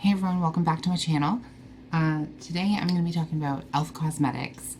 Hey everyone, welcome back to my channel. Today I'm going to be talking about E.L.F. cosmetics.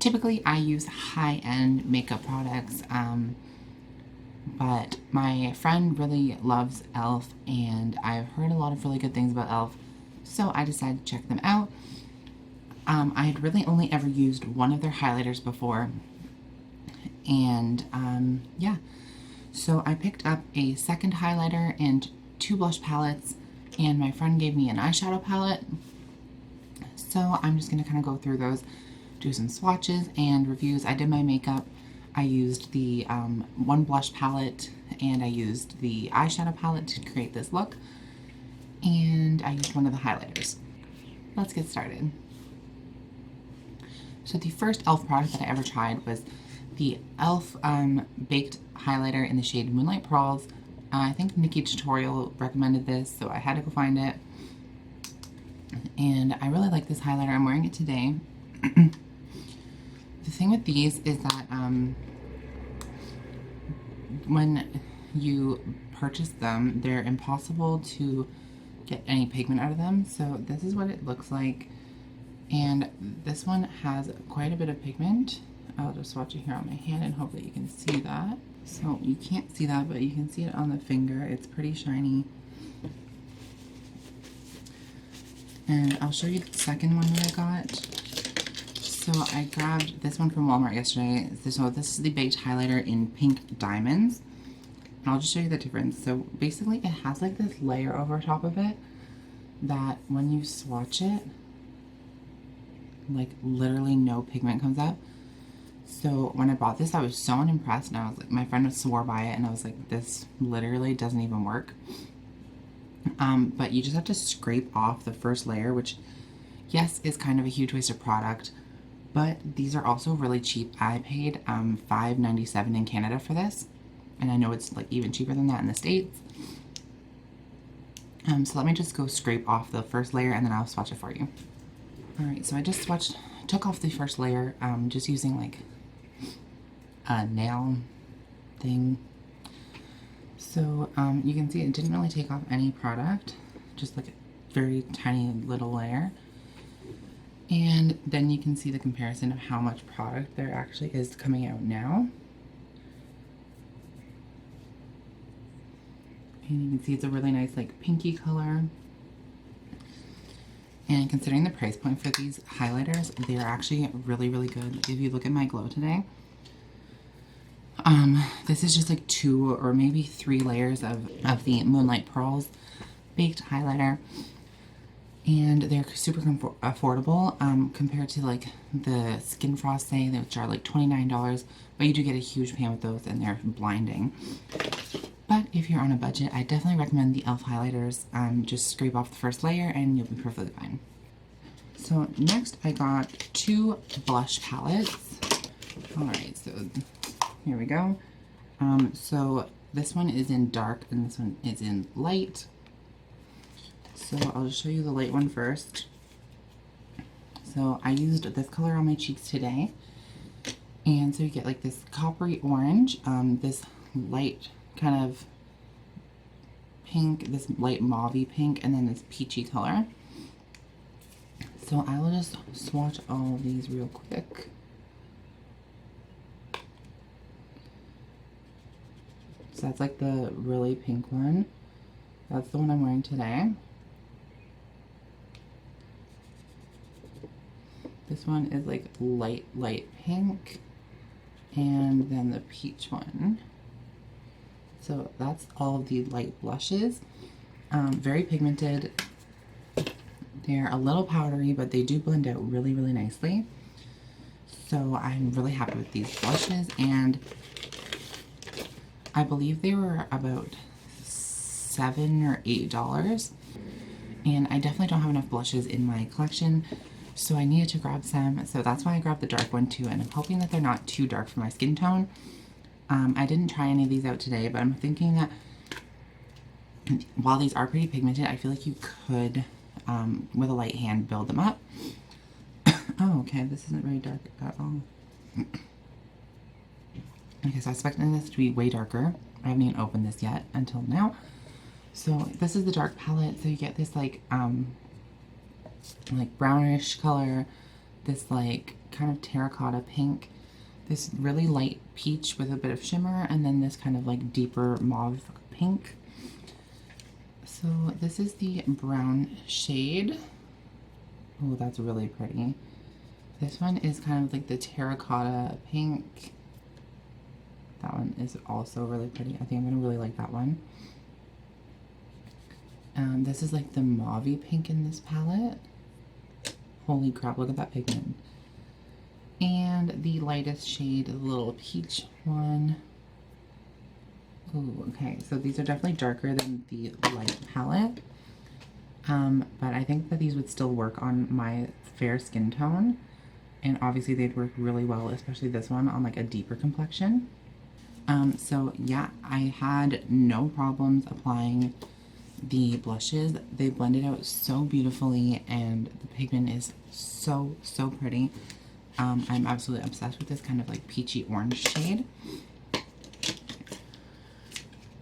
Typically I use high-end makeup products, but my friend really loves E.L.F. and I've heard a lot of really good things about E.L.F. so I decided to check them out. I had really only ever used one of their highlighters before, and yeah, so I picked up a second highlighter and two blush palettes, and my friend gave me an eyeshadow palette. So I'm just going to kind of go through those, do some swatches and reviews. I did my makeup. I used the one blush palette and I used the eyeshadow palette to create this look. And I used one of the highlighters. Let's get started. So the first E.L.F. product that I ever tried was the E.L.F. Baked Highlighter in the shade Moonlight Pearls. I think Nikki Tutorial recommended this, so I had to go find it. And I really like this highlighter. I'm wearing it today. The thing with these is that when you purchase them, they're impossible to get any pigment out of them. So this is what it looks like. And this one has quite a bit of pigment. I'll just swatch it here on my hand and hope that you can see that. So you can't see that, but you can see it on the finger. It's pretty shiny. And I'll show you the second one that I got. So I grabbed this one from Walmart yesterday. So this is the baked highlighter in pink diamonds. And I'll just show you the difference. So basically it has like this layer over top of it that when you swatch it, like literally no pigment comes up. So when I bought this, I was so unimpressed, and I was like, my friend swore by it, and I was like, this literally doesn't even work. But you just have to scrape off the first layer, which, yes, is kind of a huge waste of product, but these are also really cheap. I paid $5.97 in Canada for this, and I know it's like even cheaper than that in the States. So let me just go scrape off the first layer, and then I'll swatch it for you. Alright, so I just took off the first layer, just using like a nail thing. So you can see it didn't really take off any product, just like a very tiny little layer. And then you can see the comparison of how much product there actually is coming out now. And you can see it's a really nice like pinky color. And considering the price point for these highlighters, they're actually really, really good. If you look at my glow today, this is just like 2 or maybe 3 layers of the Moonlight Pearls baked highlighter. And they're super affordable compared to like the Skin Frost, which are like $29. But you do get a huge pan with those, and they're blinding. But if you're on a budget, I definitely recommend the E.L.F. highlighters. Just scrape off the first layer and you'll be perfectly fine. So next I got 2 blush palettes. Alright, so here we go. So this one is in dark and this one is in light. So I'll just show you the light one first. So I used this color on my cheeks today. And so you get like this coppery orange, this light kind of pink, this light mauve-y pink, and then this peachy color. So I will just swatch all of these real quick. So that's like the really pink one. That's the one I'm wearing today. This one is like light pink. And then the peach one. So that's all of the light blushes. Very pigmented. They're a little powdery, but they do blend out really, really nicely. So I'm really happy with these blushes, and I believe they were about $7 or $8. And I definitely don't have enough blushes in my collection, so I needed to grab some. So that's why I grabbed the dark one too, and I'm hoping that they're not too dark for my skin tone. I didn't try any of these out today, but I'm thinking that while these are pretty pigmented, I feel like you could, with a light hand, build them up. Oh, okay, this isn't very dark at all. Okay, so I was expecting this to be way darker. I haven't even opened this yet until now. So this is the dark palette. So you get this like brownish color, this like kind of terracotta pink, this really light peach with a bit of shimmer, and then this kind of like deeper mauve pink. So this is the brown shade. Oh, that's really pretty. This one is kind of like the terracotta pink. That one is also really pretty. I think I'm gonna really like that one. This is like the mauve pink in this palette. Holy crap, look at that pigment. And the lightest shade, the little peach one. Ooh, okay, so these are definitely darker than the light palette. But I think that these would still work on my fair skin tone. And obviously they'd work really well, especially this one, on like a deeper complexion. So yeah, I had no problems applying the blushes. They blended out so beautifully, and the pigment is so pretty. I'm absolutely obsessed with this kind of like peachy orange shade.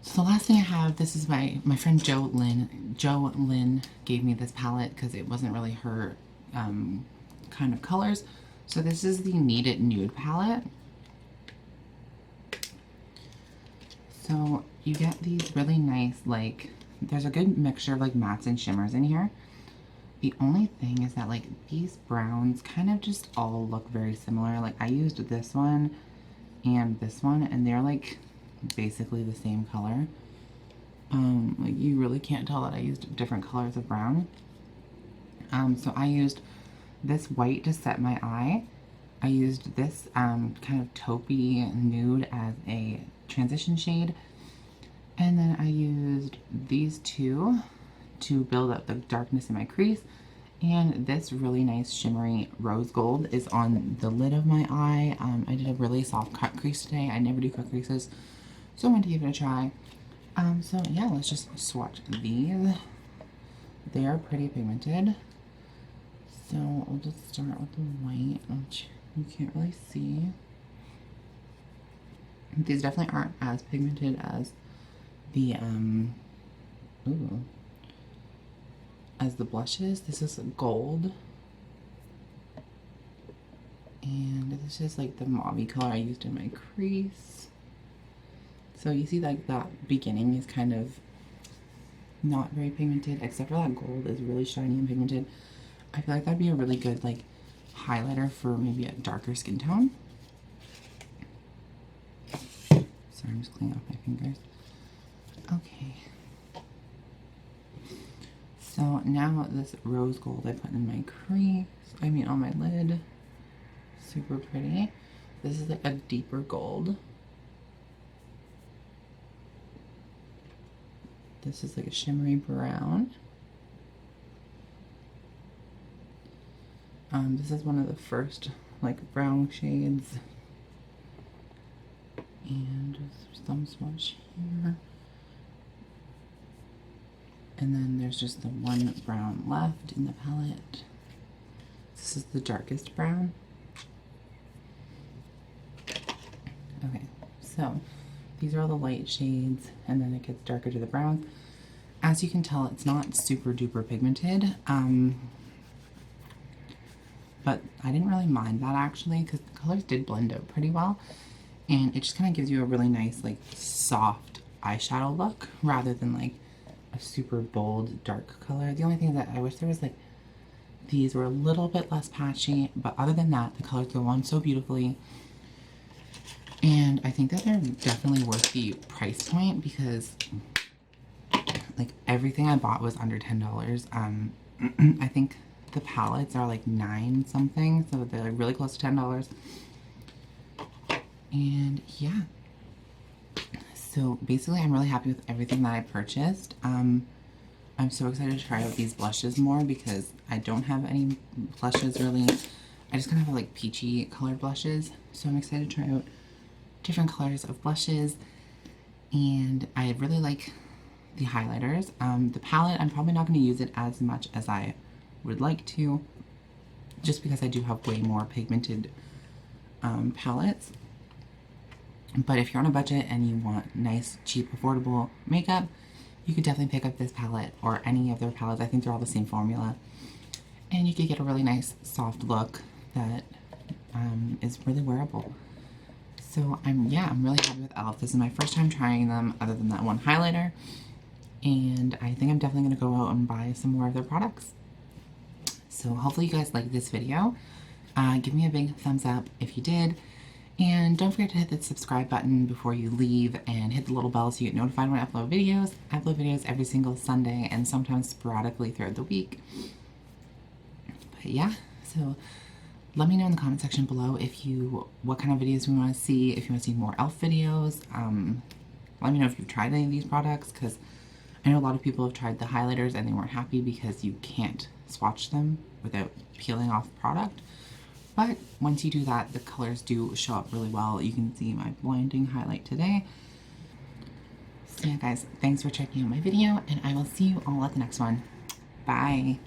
So the last thing I have, this is my friend Jo Lynn gave me this palette because it wasn't really her kind of colors. So this is the Need It Nude palette. So you get these really nice, like, there's a good mixture of like mattes and shimmers in here. The only thing is that like these browns kind of just all look very similar. Like I used this one and this one, and they're like basically the same color. Like you really can't tell that I used different colors of brown. So I used this white to set my eye. I used this kind of taupey nude as a transition shade. And then I used these two to build up the darkness in my crease. And this really nice shimmery rose gold is on the lid of my eye. I did a really soft cut crease today. I never do cut creases, so I wanted to give it a try. So yeah, let's just swatch these. They are pretty pigmented. So I'll just start with the white, which you can't really see. These definitely aren't as pigmented as the as the blushes. This is gold, and this is like the mauve color I used in my crease. So you see like that beginning is kind of not very pigmented, except for that gold is really shiny and pigmented. I feel like that'd be a really good like highlighter for maybe a darker skin tone. Sorry, I'm just cleaning off my fingers. Okay. So now this rose gold I put in my crease, on my lid. Super pretty. This is like a deeper gold. This is like a shimmery brown. This is one of the first like brown shades. And just some swatch here. And then there's just the one brown left in the palette. This is the darkest brown. Okay, so these are all the light shades, and then it gets darker to the browns. As you can tell, it's not super duper pigmented, but I didn't really mind that actually, because the colors did blend out pretty well, and it just kind of gives you a really nice like soft eyeshadow look rather than like a super bold dark color. The only thing that I wish there was like these were a little bit less patchy, but other than that, the colors go on so beautifully. And I think that they're definitely worth the price point because like everything I bought was under $10. I think the palettes are like $9 something, so they're like really close to $10. And yeah, so basically I'm really happy with everything that I purchased. I'm so excited to try out these blushes more because I don't have any blushes really. I just kind of have like peachy colored blushes, so I'm excited to try out different colors of blushes. And I really like the highlighters. The palette, I'm probably not going to use it as much as I would like to, just because I do have way more pigmented palettes. But if you're on a budget and you want nice, cheap, affordable makeup, you could definitely pick up this palette or any of their palettes. I think they're all the same formula. And you could get a really nice soft look that is really wearable. So I'm really happy with E.L.F. This is my first time trying them other than that one highlighter. And I think I'm definitely going to go out and buy some more of their products. So hopefully you guys like this video. Give me a big thumbs up if you did. And don't forget to hit the subscribe button before you leave and hit the little bell so you get notified when I upload videos. I upload videos every single Sunday and sometimes sporadically throughout the week. But yeah, so let me know in the comment section below what kind of videos you want to see, if you want to see more E.L.F. videos. Let me know if you've tried any of these products, because I know a lot of people have tried the highlighters and they weren't happy because you can't swatch them without peeling off the product. But once you do that, the colors do show up really well. You can see my blinding highlight today. So yeah guys, thanks for checking out my video, and I will see you all at the next one. Bye!